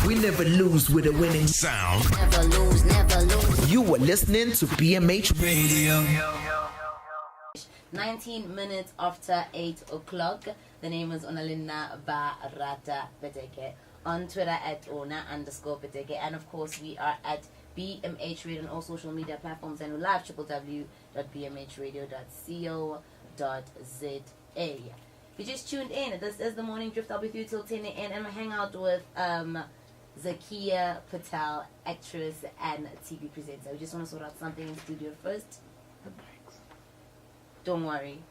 We never lose with a winning sound. Never lose, never lose. You are listening to BMH Radio. 19 minutes after 8 o'clock. The name is Onalina Barata Peteke. On Twitter at Ona_Peteke. And of course, we are at BMH Radio on all social media platforms and live www.bmhradio.co.za. If you just tuned in, this is the Morning Drift. I'll be with you till 10 a.m. and I'm hang out with Zakia Patel, actress and TV presenter. We just want to sort out something in studio first. Don't worry.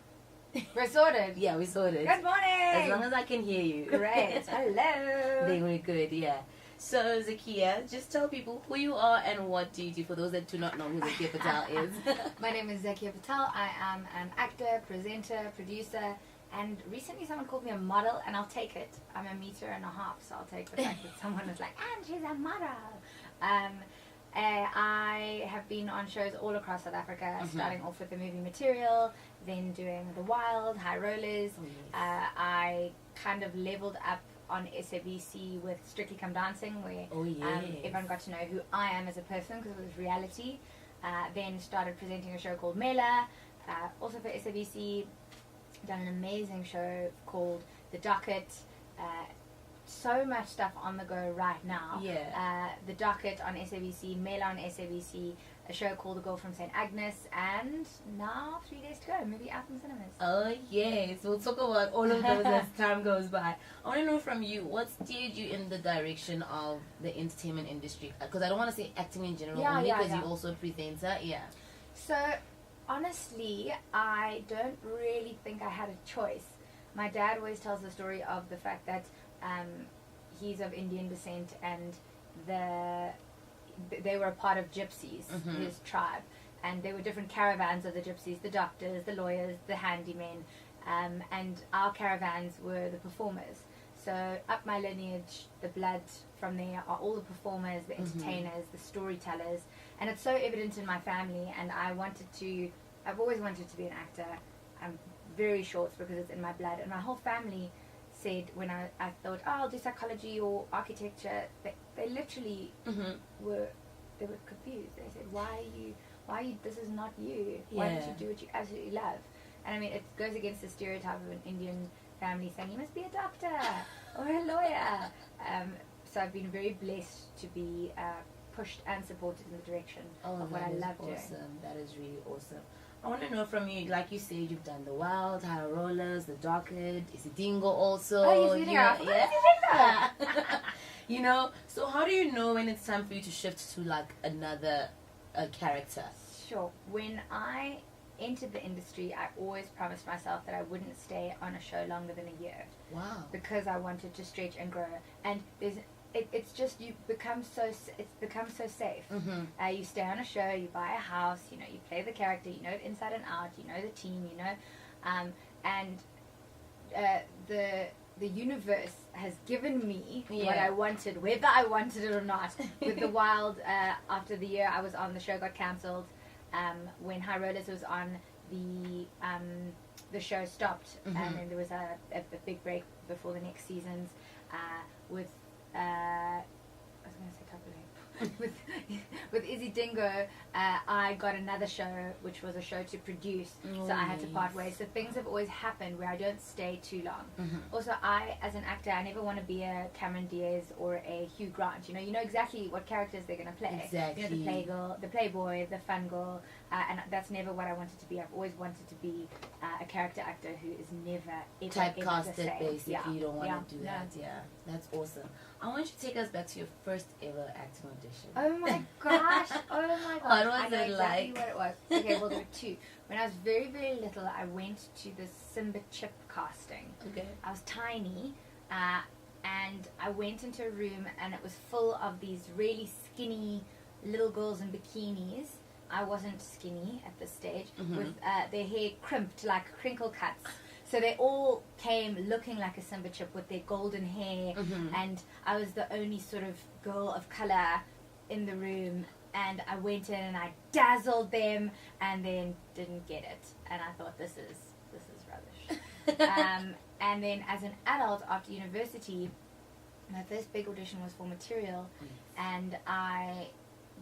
We're sorted. Yeah, we sorted. Good morning. As long as I can hear you. Great. Hello. They were good, yeah. So, Zakia, just tell people who you are and what do you do for those that do not know who Zakia Patel is. My name is Zakia Patel. I am an actor, presenter, producer, and recently someone called me a model, and I'll take it. I'm 1.5 meters, so I'll take the fact that someone is like, and she's a model. I have been on shows all across South Africa, starting off with the movie Material, then doing The Wild, High Rollers. Oh, yes. I kind of leveled up on SABC with Strictly Come Dancing, where everyone got to know who I am as a person because it was reality. Then started presenting a show called Mela, also for SABC. Done an amazing show called The Docket. So much stuff on the go right now. Yeah. The Docket on SABC, Mela on SABC, a show called The Girl from St. Agnes, and now 3 days to go, movie out in cinemas. Oh, yes. We'll talk about all of those as time goes by. I want to know from you, what steered you in the direction of the entertainment industry? Because I don't want to say acting in general, only because you're also a presenter. Yeah. So, honestly, I don't really think I had a choice. My dad always tells the story of the fact that he's of Indian descent and they were a part of gypsies, his tribe, and there were different caravans of the gypsies, the doctors, the lawyers, the handymen, and our caravans were the performers. So up my lineage, the blood from there are all the performers, the entertainers, the storytellers, and it's so evident in my family, and I've always wanted to be an actor. I'm very short because it's in my blood, and my whole family said when I thought, oh, I'll do psychology or architecture, they literally were confused. They said, why are you, this is not you. Why don't you do what you absolutely love? And I mean, it goes against the stereotype of an Indian family saying, you must be a doctor or a lawyer. So I've been very blessed to be pushed and supported in the direction of what I love doing. That is really awesome. I want to know from you, like you said, you've done The Wild, High Rollers, The Docket, Isidingo also. Oh, Isidingo. Yeah. You know, so how do you know when it's time for you to shift to like another character? Sure. When I entered the industry, I always promised myself that I wouldn't stay on a show longer than a year. Wow. Because I wanted to stretch and grow. And it's just it's become so safe. You stay on a show, you buy a house, you play the character, you know it inside and out, you know the team, and the universe has given me what I wanted, whether I wanted it or not. With The Wild, after the year I was on, the show got cancelled. When High Rollers was on, the show stopped, and then there was a big break before the next seasons. With I was going to say couple with Isidingo, I got another show, which was a show to produce, so I had to part ways. So things have always happened where I don't stay too long. Also, I, as an actor, I never want to be a Cameron Diaz or a Hugh Grant. You know exactly what characters they're going to play. Exactly. The playgirl, the playboy, the fun girl, and that's never what I wanted to be. I've always wanted to be a character actor who is never typecasted, basically. Yeah. You don't want to do that. Yeah, that's awesome. I want you to take us back to your first ever acting audition. Oh my gosh! Oh my gosh! What was I know it exactly like? what it was. Okay, well there were two. When I was very, very little, I went to the Simba Chip casting. Okay. I was tiny, and I went into a room, and it was full of these really skinny little girls in bikinis. I wasn't skinny at this stage, with their hair crimped like crinkle cuts. So they all came looking like a Simba Chip with their golden hair, and I was the only sort of girl of color in the room, and I went in and I dazzled them and then didn't get it, and I thought this is rubbish. And then as an adult after university, My first big audition was for Material, and I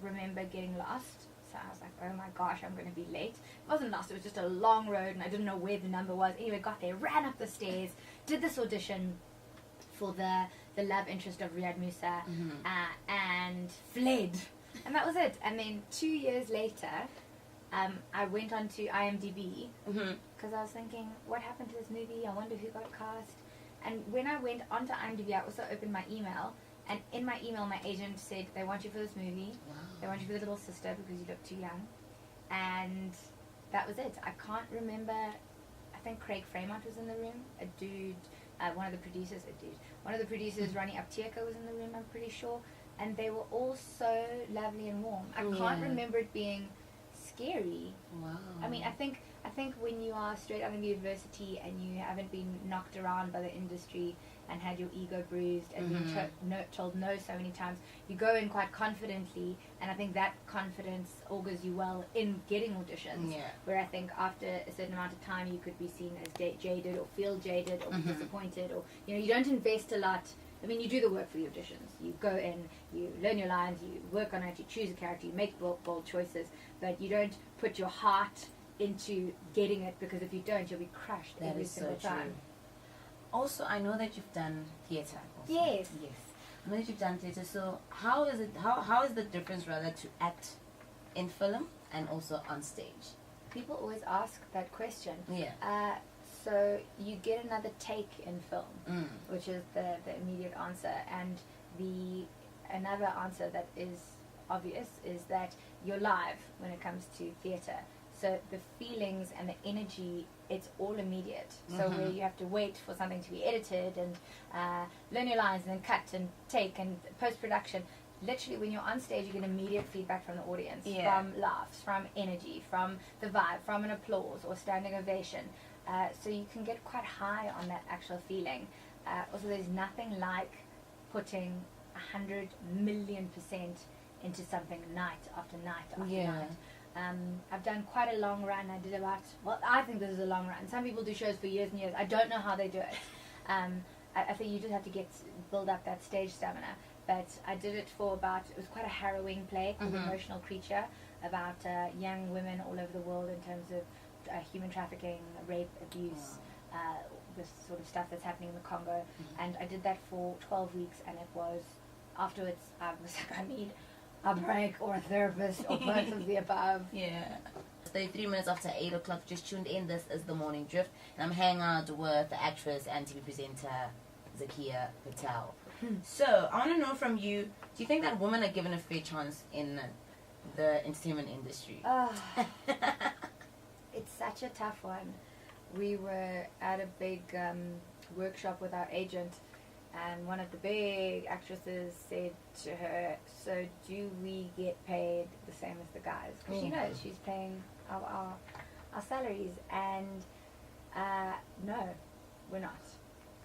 remember getting lost. So I was like, oh my gosh, I'm going to be late. It wasn't lost, it was just a long road, and I didn't know where the number was. Anyway, got there, ran up the stairs, did this audition for the love interest of Riyad Musa, and fled. And that was it. And then 2 years later, I went on to IMDb, because I was thinking, what happened to this movie? I wonder who got cast. And when I went onto IMDb, I also opened my email, and in my email, my agent said, they want you for this movie. Wow. They want you for the little sister because you look too young. And that was it. I can't remember. I think Craig Fremont was in the room. A dude, one of the producers, Ronnie Aptieka was in the room, I'm pretty sure. And they were all so lovely and warm. I can't remember it being scary. Wow. I mean, I think when you are straight out of university and you haven't been knocked around by the industry and had your ego bruised and been told no so many times, you go in quite confidently, and I think that confidence augurs you well in getting auditions. Yeah. Where I think after a certain amount of time, you could be seen as jaded or feel jaded or disappointed, or you don't invest a lot. I mean, you do the work for the auditions. You go in, you learn your lines, you work on it, you choose a character, you make bold choices, but you don't put your heart into getting it, because if you don't, you'll be crushed every single time. Also, I know that you've done theatre. Yes. I know that you've done theatre. So how is it? How is the difference rather to act in film and also on stage? People always ask that question. Yeah. So you get another take in film, which is the immediate answer, and another answer that is obvious is that you're live when it comes to theatre. So the feelings and the energy, it's all immediate. So where you have to wait for something to be edited and learn your lines and then cut and take and post-production, literally when you're on stage, you get immediate feedback from the audience, from laughs, from energy, from the vibe, from an applause or standing ovation. So you can get quite high on that actual feeling. Also, there's nothing like putting 100 million% into something night after night after night. I've done quite a long run. I did I think this is a long run. Some people do shows for years and years. I don't know how they do it. I think you just have to build up that stage stamina. But I did it for it was quite a harrowing play called Emotional Creature, about young women all over the world in terms of human trafficking, rape, abuse, this sort of stuff that's happening in the Congo. And I did that for 12 weeks, and it was, afterwards, I was like, I need a break or a therapist or both of the above. Yeah. 33 minutes after 8 o'clock, just tuned in. This is The Morning Drift, and I'm hanging out with the actress and TV presenter Zakia Patel. So, I want to know from you, do you think that women are given a fair chance in the entertainment industry? It's such a tough one. We were at a big workshop with our agent, and one of the big actresses said to her, so do we get paid the same as the guys? Because she knows she's paying our salaries. And no, we're not.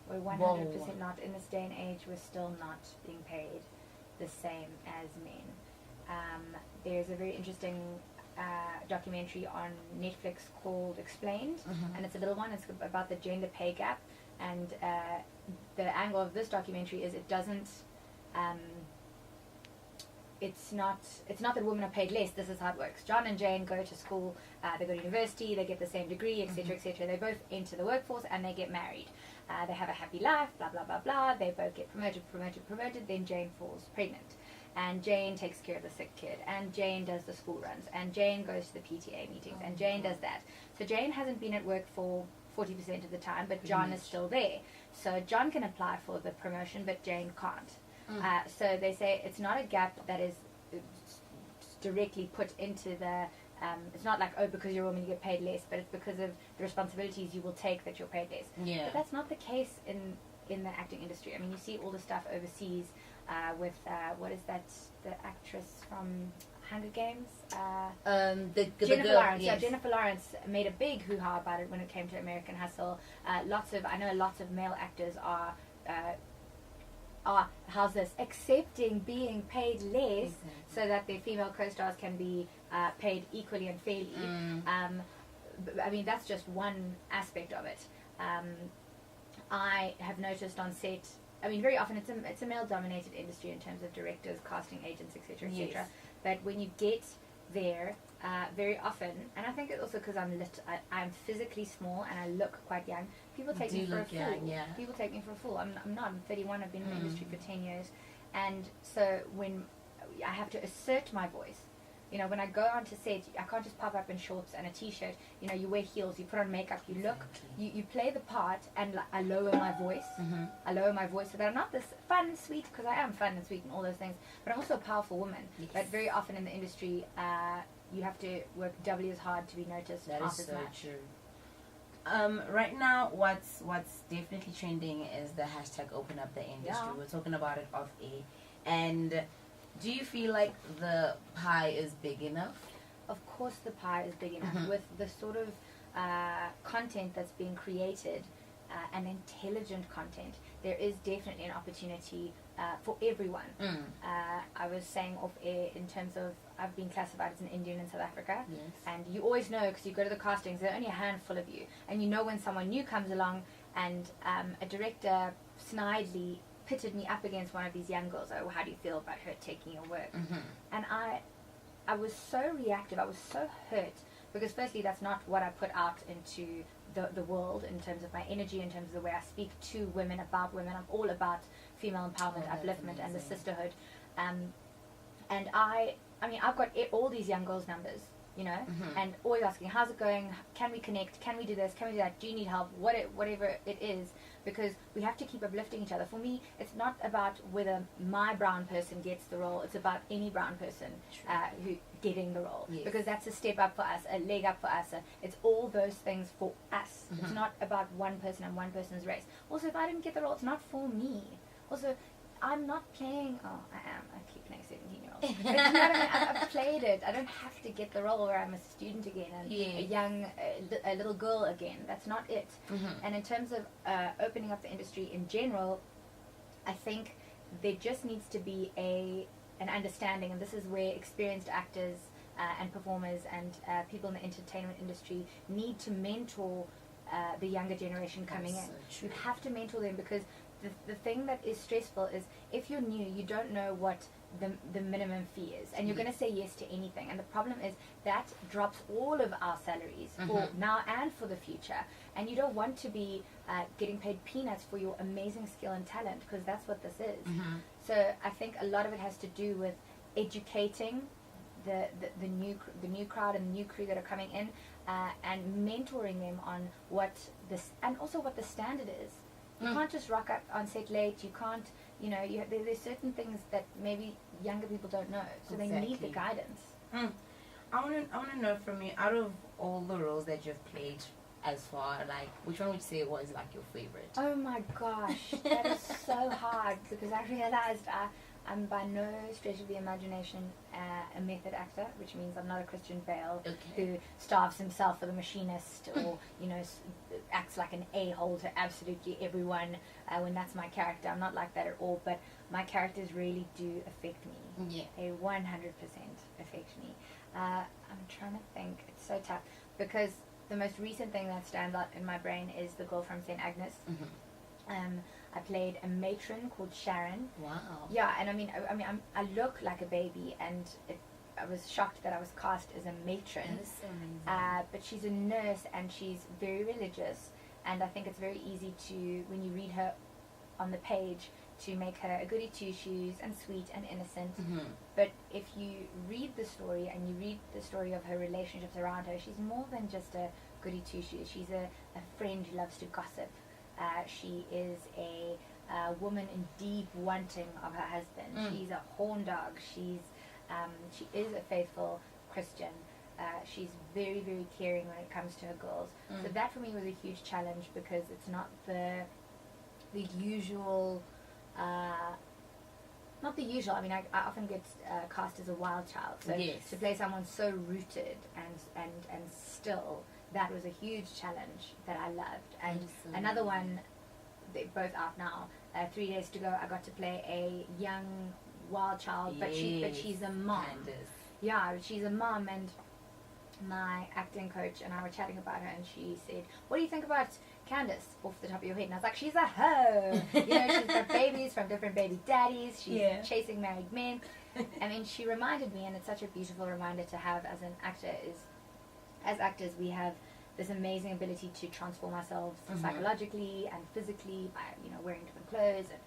We're 100% not. In this day and age, we're still not being paid the same as men. There's a very interesting documentary on Netflix called Explained, and it's a little one. It's about the gender pay gap, and the angle of this documentary is it doesn't it's not that women are paid less. This is how it works. John and Jane go to school, they go to university, they get the same degree, etc., etc. They both enter the workforce and they get married. They have a happy life, blah blah blah blah. They both get promoted. Then Jane falls pregnant, and Jane takes care of the sick kid, and Jane does the school runs, and Jane goes to the PTA meetings, and Jane does that. So Jane hasn't been at work for 40% of the time, but John is still there. So John can apply for the promotion, but Jane can't. So they say it's not a gap that is directly put into the it's not like, oh, because you're a woman you get paid less, but it's because of the responsibilities you will take that you're paid less. But that's not the case in the acting industry. I mean, you see all the stuff overseas with what is that, the actress from Hunger Games, Jennifer Lawrence. Yes. Yeah, Jennifer Lawrence made a big hoo-ha about it when it came to American Hustle. I know lots of male actors are how's this, accepting being paid less so that their female co-stars can be paid equally and fairly. I mean, that's just one aspect of it. I have noticed on set I mean, very often it's a male-dominated industry in terms of directors, casting agents, etc., etc. Yes. But when you get there, very often, and I think it's also because I'm physically small and I look quite young. People take me for a fool. Young, yeah. People take me for a fool. I'm not. I'm 31. I've been in the industry for 10 years, and so when I have to assert my voice. You know, when I go onto set, I can't just pop up in shorts and a t-shirt. You know, you wear heels, you put on makeup, you look, you play the part, and I lower my voice. I lower my voice so that I'm not this fun, sweet, because I am fun and sweet and all those things, but I'm also a powerful woman. Yes. But very often in the industry, you have to work doubly as hard to be noticed. That half is as so much. true. Right now, what's definitely trending is the hashtag Open Up the Industry. Yeah. We're talking about it off air, and do you feel like the pie is big enough? Of course the pie is big enough with the sort of content that's being created and intelligent content. There is definitely an opportunity for everyone. I was saying off air in terms of I've been classified as an Indian in South Africa, Yes. and you always know because you go to the castings, there are only a handful of you, and you know when someone new comes along, and a director snidely pitted me up against one of these young girls. Oh, how do you feel about her taking your work? And I was so reactive. I was so hurt because firstly, that's not what I put out into the world in terms of my energy, in terms of the way I speak to women, about women. I'm all about female empowerment, Oh, that's upliftment, and the amazing. sisterhood. And I mean, I've got all these young girls' numbers, you know, and always asking, how's it going? Can we connect? Can we do this? Can we do that? Do you need help? Whatever it is, because we have to keep uplifting each other. For me, it's not about whether my brown person gets the role. It's about any brown person who getting the role, Yes. because that's a step up for us, a leg up for us. It's all those things for us. It's not about one person and one person's race. Also, if I didn't get the role, it's not for me. Also, I'm not playing. Oh, I am. I keep playing 17-year-olds. But you know what I mean? I've played it. I don't have to get the role where I'm a student again and a young, a little girl again. That's not it. And in terms of opening up the industry in general, I think there just needs to be an understanding, and this is where experienced actors and performers and people in the entertainment industry need to mentor the younger generation coming That's in. so true. You have to mentor them, because the thing that is stressful is if you're new, you don't know what the minimum fee is, and you're going to say yes to anything. And the problem is that drops all of our salaries for now and for the future. And you don't want to be getting paid peanuts for your amazing skill and talent, because that's what this is. So I think a lot of it has to do with educating the new crowd and the new crew that are coming in, and mentoring them on what this, and also what the standard is. You can't just rock up on set late. You can't, you know, there's certain things that maybe younger people don't know, so they need the Exactly. guidance. I want to know from you, out of all the roles that you've played as far, like, which one would you say was like your favorite? Oh my gosh, that is so hard, because I realized I'm by no stretch of the imagination a method actor, which means I'm not a Christian Bale who starves himself for the machinist, or you know, acts like an a-hole to absolutely everyone when that's my character. I'm not like that at all, but my characters really do affect me. Yeah. They 100% affect me. I'm trying to think. It's so tough, because the most recent thing that stands out in my brain is the girl from St. Agnes. I played a matron called Sharon. Wow. Yeah, and I look like a baby, and I was shocked that I was cast as a matron. That's amazing. But she's a nurse, and she's very religious, and I think it's very easy to, when you read her on the page, to make her a goody two-shoes and sweet and innocent. But if you read the story, and you read the story of her relationships around her, she's more than just a goody two-shoes. She's a friend who loves to gossip. She is a woman in deep wanting of her husband. She's a horn dog. She is a faithful Christian. She's very, very caring when it comes to her girls. So that for me was a huge challenge, because it's not the usual. Not the usual. I mean, I often get cast as a wild child. So Yes. to play someone so rooted and still, that was a huge challenge that I loved. And Absolutely. another one, they're both out now. 3 days to go, I got to play a young wild child, but she's a mom. Candace. Yeah, she's a mom, and my acting coach and I were chatting about her, and she said, "What do you think about Candace off the top of your head? And I was like, she's a hoe. You know, she's got babies from different baby daddies. She's chasing married men. And then she reminded me, and it's such a beautiful reminder to have as an actor, is as actors we have this amazing ability to transform ourselves psychologically and physically by, you know, wearing different clothes and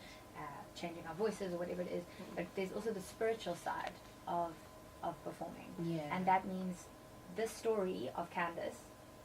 changing our voices or whatever it is. But there's also the spiritual side of performing. Yeah. And that means this story of Candace,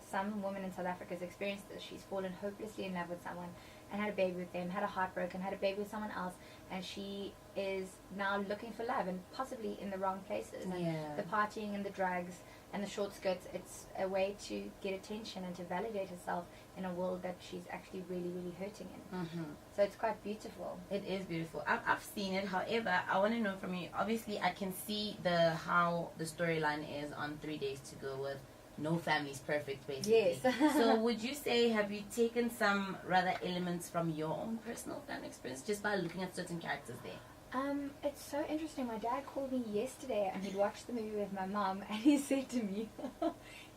some woman in South Africa has experienced this. She's fallen hopelessly in love with someone and had a baby with them, had a heart broken, had a baby with someone else, and she is now looking for love and possibly in the wrong places. And the partying and the drugs and the short skirts, it's a way to get attention and to validate herself in a world that she's actually really, really hurting in. So it's quite beautiful. It is beautiful. I've seen it. However, I want to know from you, obviously I can see how the storyline is on 3 Days to Go with no family's perfect, basically. Yes. So would you say, have you taken some rather elements from your own personal family experience just by looking at certain characters there? It's so interesting. My dad called me yesterday and he'd watched the movie with my mom, and he said to me,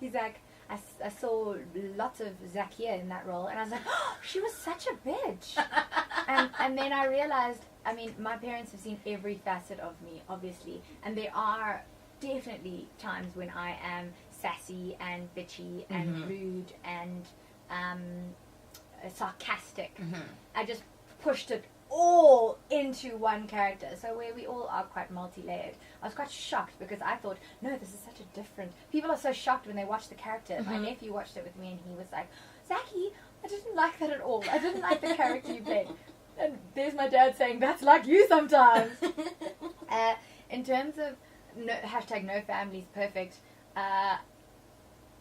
he's like, I saw lots of Zakia in that role, and I was like, oh, she was such a bitch. and then I realized, I mean, my parents have seen every facet of me, obviously, and there are definitely times when I am sassy and bitchy and rude and sarcastic. I just pushed it all into one character, so where we all are quite multi-layered. I was quite shocked because I thought, no, this is such a different, people are so shocked when they watch the character. My nephew watched it with me and he was like, Zaki, I didn't like that at all. I didn't like the character you played. And there's my dad saying, that's like you sometimes. In terms of hashtag no family's perfect,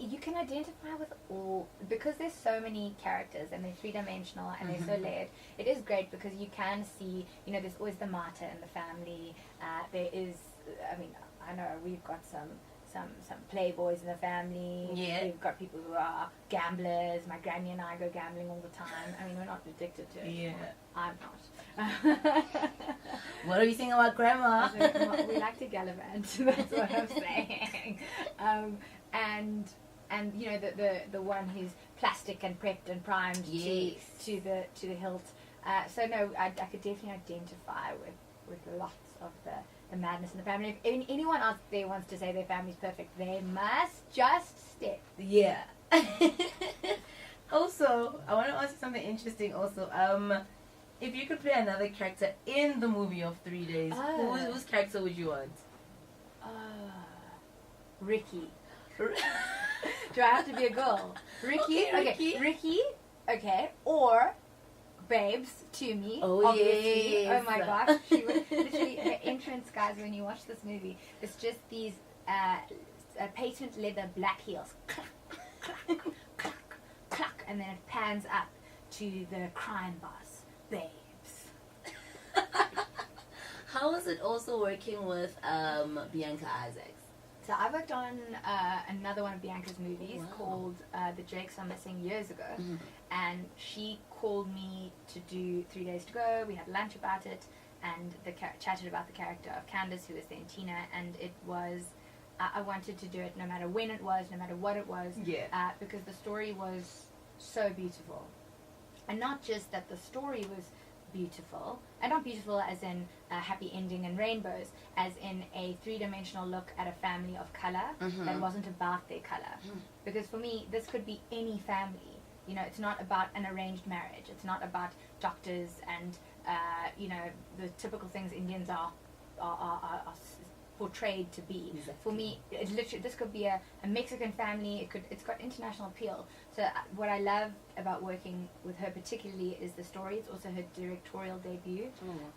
you can identify with all, because there's so many characters and they're three-dimensional and they're so layered. It is great because you can see, you know, there's always the martyr in the family. There is, I mean, I know we've got some playboys in the family. Yeah. We've got people who are gamblers. My granny and I go gambling all the time. I mean, we're not addicted to it. Yeah. I'm not. What are you saying about grandma? We like to gallivant. That's what I'm saying. And you know, the one who's plastic and prepped and primed to the hilt. So no, I could definitely identify with lots of the madness in the family. If anyone out there wants to say their family's perfect, they must just step. Yeah. Also, I want to ask you something interesting. Also, if you could play another character in the movie of 3 Days, whose character would you want? Ricky. Do I have to be a girl? Ricky? Okay. Ricky? Okay. Or Babes, to me. Oh, obviously. yes. Oh my gosh. She was literally, her entrance, guys, when you watch this movie, it's just these patent leather black heels. Clack, clack, clack, clack. And then it pans up to the crime boss. Babes. How is it also working with Bianca Isaacs? So I worked on another one of Bianca's movies called The Jakes Are Missing years ago, and she called me to do 3 Days to Go. We had lunch about it, and chatted about the character of Candace, who was then Tina, and it was, I wanted to do it no matter when it was, no matter what it was, because the story was so beautiful. And not just that the story was beautiful, and not beautiful as in a happy ending and rainbows, as in a three-dimensional look at a family of color that wasn't about their color. Because for me, this could be any family. You know, it's not about an arranged marriage. It's not about doctors and you know, the typical things Indians are portrayed to be. Exactly. For me, it literally, this could be a Mexican family. It's got international appeal. So what I love about working with her particularly is the story. It's also her directorial debut.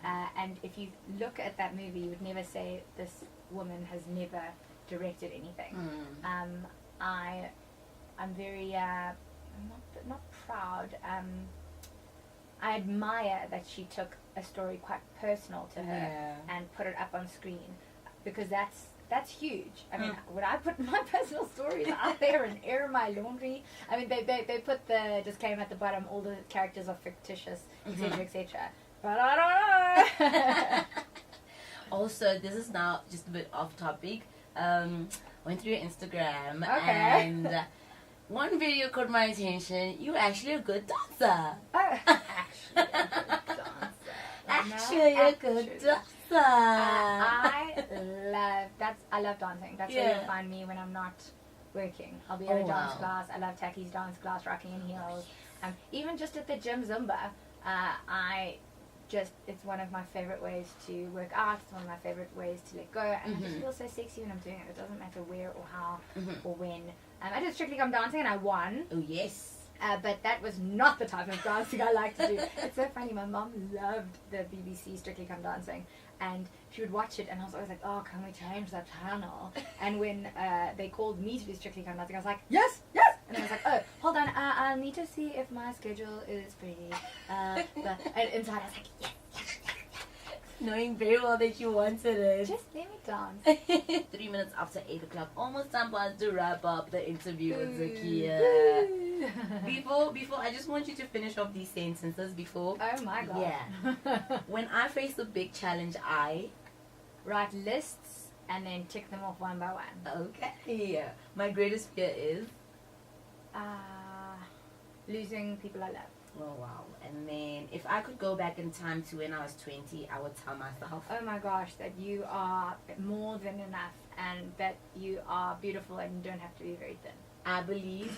And if you look at that movie, you would never say this woman has never directed anything. I'm very not proud. I admire that she took a story quite personal to her and put it up on screen, because that's huge. I mean, would I put my personal stories out there and air my laundry? I mean, they put the disclaimer at the bottom, all the characters are fictitious, etc., etc. But I don't know. Also, this is now just a bit off topic. Went through your Instagram Okay. and one video caught my attention. You're actually a good dancer. Oh, actually, a good dancer. Actually a good dancer. I love dancing. That's where you'll find me when I'm not working. I'll be at a dance class. I love Taki's dance class, rocking in heels. Even just at the gym Zumba, it's one of my favorite ways to work out. It's one of my favorite ways to let go, and I just feel so sexy when I'm doing it. It doesn't matter where or how or when. I did Strictly Come Dancing and I won. Oh yes. But that was not the type of dancing I like to do. It's so funny. My mom loved the BBC Strictly Come Dancing, and she would watch it, and I was always like, "Oh, can we change that channel?" And when they called me to do Strictly Come Dancing, I was like, "Yes, yes!" And I was like, "Oh, hold on, I'll need to see if my schedule is free." And inside, I was like, "Yes." Knowing very well that you wanted it. Just let me dance. 3 minutes after 8 o'clock. Almost time for us to wrap up the interview with Zakia. Before, I just want you to finish off these sentences before. Oh my god. Yeah. When I face the big challenge, I write lists and then tick them off one by one. Okay. My greatest fear is losing people I love. Oh wow. And then if I could go back in time to when I was 20, I would tell myself, oh my gosh, that you are more than enough, and that you are beautiful and you don't have to be very thin. I believe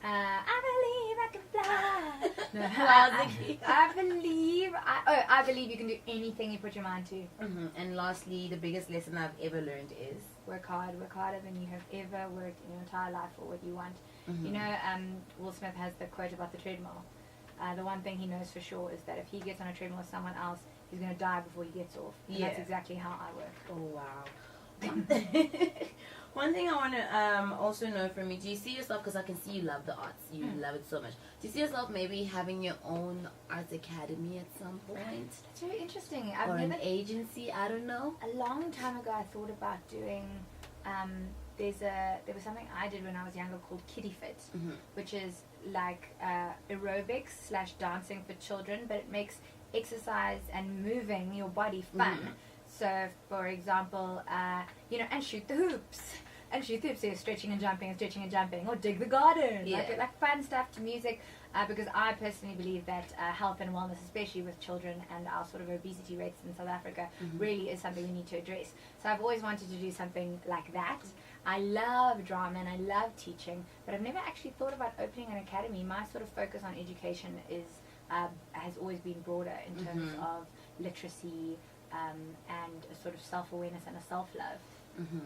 I can fly. No, I believe you can do anything you put your mind to. And lastly, the biggest lesson I've ever learned is work harder than you have ever worked in your entire life for what you want. You know, Will Smith has the quote about the treadmill. The one thing he knows for sure is that if he gets on a treadmill with someone else, he's going to die before he gets off. And that's exactly how I work. Oh wow. One thing I want to also know from you, do you see yourself, because I can see you love the arts, you love it so much, do you see yourself maybe having your own arts academy at some point? That's very interesting. Or an agency, I don't know. A long time ago I thought about doing, there was something I did when I was younger called Kiddie Fit, which is like aerobics / dancing for children, but it makes exercise and moving your body fun. So, for example, and shoot the hoops. And shoot the hoops, so you're stretching and jumping, or dig the garden. Like fun stuff to music, because I personally believe that health and wellness, especially with children and our sort of obesity rates in South Africa, really is something we need to address. So I've always wanted to do something like that. I love drama and I love teaching, but I've never actually thought about opening an academy. My sort of focus on education has always been broader in terms of literacy, and a sort of self-awareness and a self-love,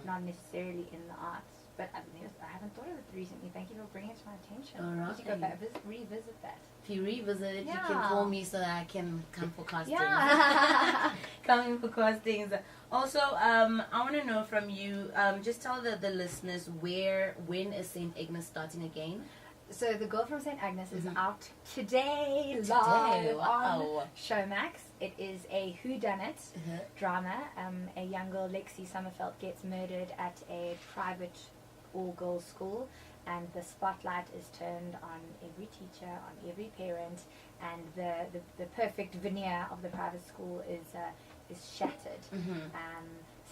not necessarily in the arts. But I haven't thought of it recently. Thank you for bringing it to my attention. All right. I need to go back, revisit that. If you revisit it, you can call me so that I can come for castings. Yeah. Coming for castings. Also, I want to know from you, just tell the listeners when is St. Agnes starting again? So The Girl from St. Agnes is out today, live on Showmax. It is a whodunit drama. A young girl, Lexi Sommerfeld, gets murdered at a private all-girls school, and the spotlight is turned on every teacher, on every parent, and the perfect veneer of the private school is shattered.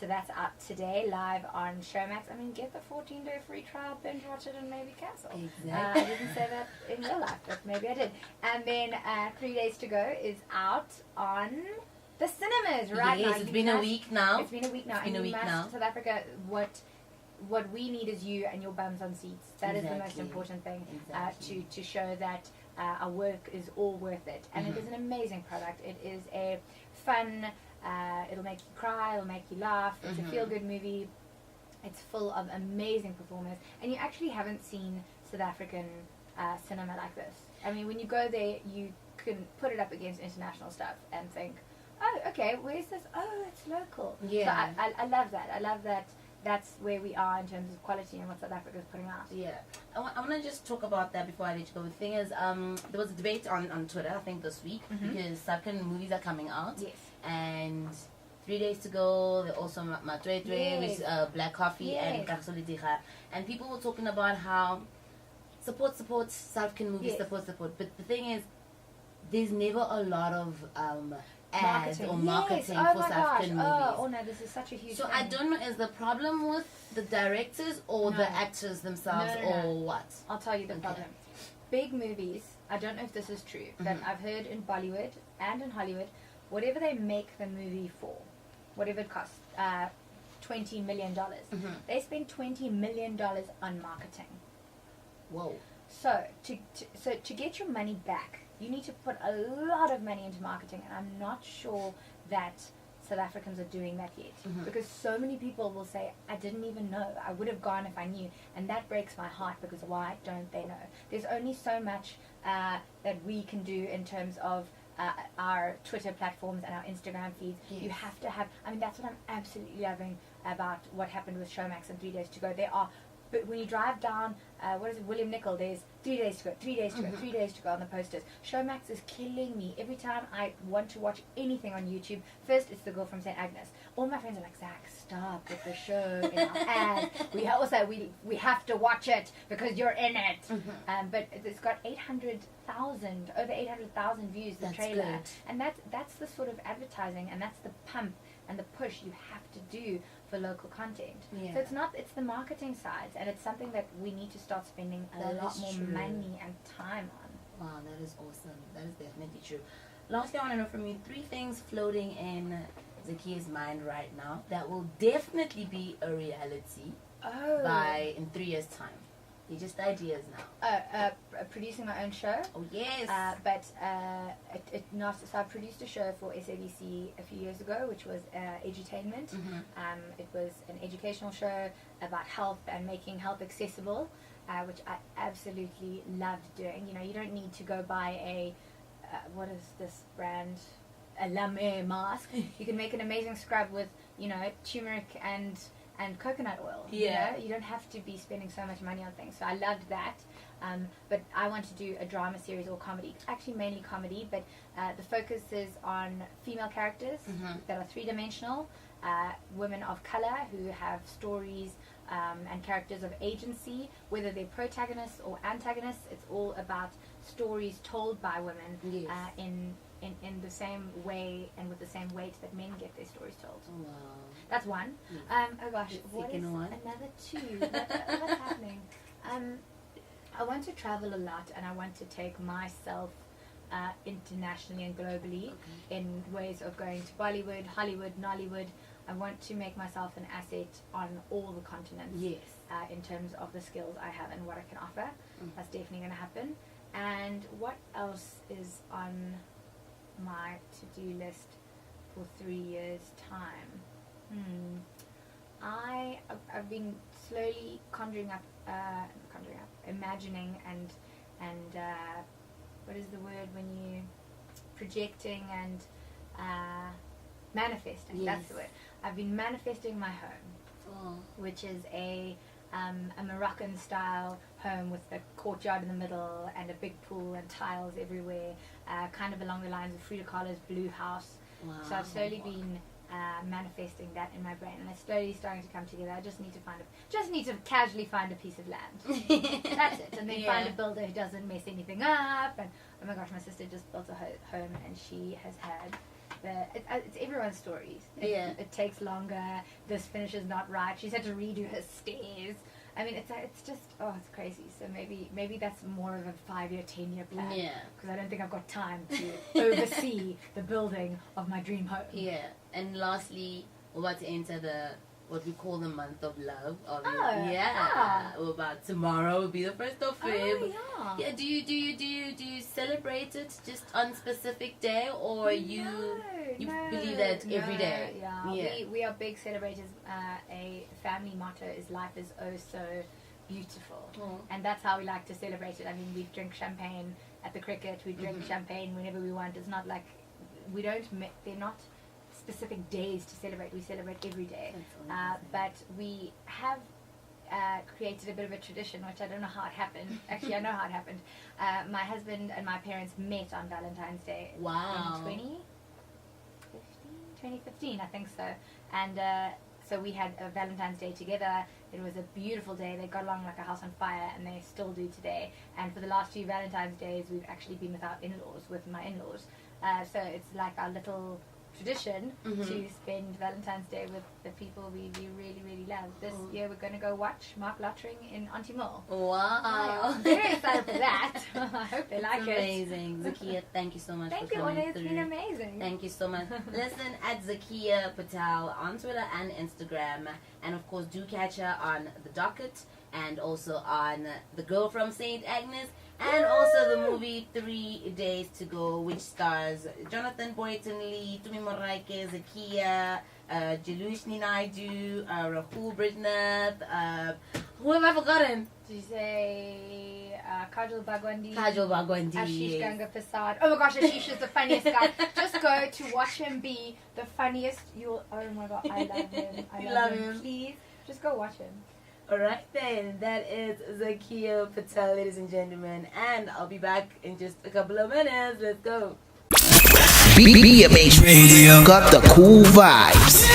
So that's out today, live on Showmax. I mean, get the 14-day free trial, binge watch it, and maybe cancel. Exactly. I didn't say that in real life, but maybe I did. And then 3 Days to Go is out on the cinemas right now. It's been a week now. It's been a week now. South Africa, what we need is you and your bums on seats. That is the most important thing, to show that our work is all worth it. And it is an amazing product. It is a fun, it'll make you cry, it'll make you laugh. It's a feel-good movie. It's full of amazing performers. And you actually haven't seen South African cinema like this. I mean, when you go there, you can put it up against international stuff and think, oh, okay, where's this? Oh, it's local. Yeah. So I love that. I love that that's where we are in terms of quality and what South Africa is putting out. Yeah. I want to just talk about that before I let you go. The thing is, there was a debate on Twitter, I think this week, because South African movies are coming out. Yes. And 3 Days to Go, there also Matwetwe, which is Black Coffee, and Kapsolitiga. And people were talking about how support South African movies, support. But the thing is, there's never a lot of ads or marketing Yes. Oh for my South gosh. African movies. Oh no, this is such a huge So thing. I don't know, is the problem with the directors or No. the actors themselves No. or what? I'll tell you the Okay. problem. Big movies, I don't know if this is true, but Mhm. I've heard in Bollywood and in Hollywood, whatever they make the movie for, whatever it costs, $20 million, Mhm. they spend $20 million on marketing. Whoa. So to get your money back, you need to put a lot of money into marketing, and I'm not sure that South Africans are doing that yet, Mhm. because so many people will say, I didn't even know, I would have gone if I knew, and that breaks my heart, because why don't they know? There's only so much that we can do in terms of our Twitter platforms and our Instagram feeds. Yes. You have to have, I mean, that's what I'm absolutely loving about what happened with Showmax and 3 Days to Go. There are, but when you drive down, what is it, William Nicol, there's 3 days to go, 3 days to go, 3 days to go on the posters. Showmax is killing me. Every time I want to watch anything on YouTube, first it's the girl from St. Agnes. All my friends are like, Zach, stop with the show in our ads. We have to watch it because you're in it. But it's got over 800,000 views, the That's trailer. good. And that's the sort of advertising, and that's the pump and the push you have to do for local content. Yeah. So it's the marketing side, and it's something that we need to start spending a That lot is more true. money and time on. Wow, that is awesome. That is definitely true. Lastly, I want to know from you 3 things floating in Zakia's mind right now that will definitely be a reality in 3 years' time. They're just ideas now. Producing my own show. Oh yes. But so I produced a show for SABC a few years ago, which was Edutainment. It was an educational show about health and making health accessible, which I absolutely loved doing. You know, you don't need to go buy a what is this brand? A Lame mask. You can make an amazing scrub with, you know, turmeric and coconut oil. Yeah. You know? You don't have to be spending so much money on things. So I loved that. But I want to do a drama series or comedy. Actually, mainly comedy, but the focus is on female characters that are 3-dimensional, women of color who have stories and characters of agency, whether they're protagonists or antagonists. It's all about stories told by women Yes. in the same way and with the same weight that men get their stories told. Wow. That's one. Yes. Oh gosh, The what is second one? another 2? What's happening? I want to travel a lot, and I want to take myself internationally and globally in ways of going to Bollywood, Hollywood, Nollywood. I want to make myself an asset on all the continents. Yes. In terms of the skills I have and what I can offer. That's definitely going to happen. And what else is on my to-do list for 3 years' time? I've been slowly imagining and what is the word when you projecting and manifesting? Yes. That's the word. I've been manifesting my home, which is a Moroccan style home with a courtyard in the middle and a big pool and tiles everywhere, kind of along the lines of Frida Kahlo's Blue House. Wow. So I've slowly been manifesting that in my brain, and it's slowly starting to come together. I just need to casually find a piece of land. That's it, and then find a builder who doesn't mess anything up. And oh my gosh, my sister just built a home, and she has had it's everyone's stories. It takes longer. This finish is not right. She's had to redo her stairs. I mean, it's just it's crazy. So maybe that's more of a 5-year, 10-year plan. Yeah. Because I don't think I've got time to oversee the building of my dream home. Yeah. And lastly, we're about to enter what we call the month of love. We're about tomorrow will be the 1st of Feb. Yeah. Do you celebrate it just on specific day, or you believe that every day? Yeah. We are big celebrators. A family motto is life is oh so beautiful, and that's how we like to celebrate it. I mean, we drink champagne at the cricket. We drink champagne whenever we want. It's not like they're not specific days to celebrate. We celebrate every day. But we have created a bit of a tradition, which I don't know how it happened. Actually, I know how it happened. My husband and my parents met on Valentine's Day. Wow. In 2015, I think so. And so we had a Valentine's Day together. It was a beautiful day. They got along like a house on fire, and they still do today. And for the last few Valentine's Days, we've actually been with my in-laws. So it's like our little tradition to spend Valentine's Day with the people we really, really love. This year we're going to go watch Mark Lottering in Auntie Mall. Wow. I'm very excited for that. I hope they like it. Amazing. Zakia, thank you so much Thank for you, coming Ole. It's through. been amazing. Thank you so much. Listen at Zakia Patel on Twitter and Instagram. And of course, do catch her on The Docket and also on The Girl from St. Agnes. And also the movie 3 Days to Go, which stars Jonathan Boyton Lee, Tumi Moraike, Zakia, Jalushni Naidu, Rahul Britnath, who have I forgotten? Did you say Kajal Bhagwandi? Kajal Bhagwandi. Ashish Yes. Ganga Prasad. Oh my gosh, Ashish is the funniest guy. Just go to watch him be the funniest. Oh my god, I love him. I love him. Please, just go watch him. Alright then, that is Zakia Patel, ladies and gentlemen. And I'll be back in just a couple of minutes. Let's go. BMH Radio got the cool vibes.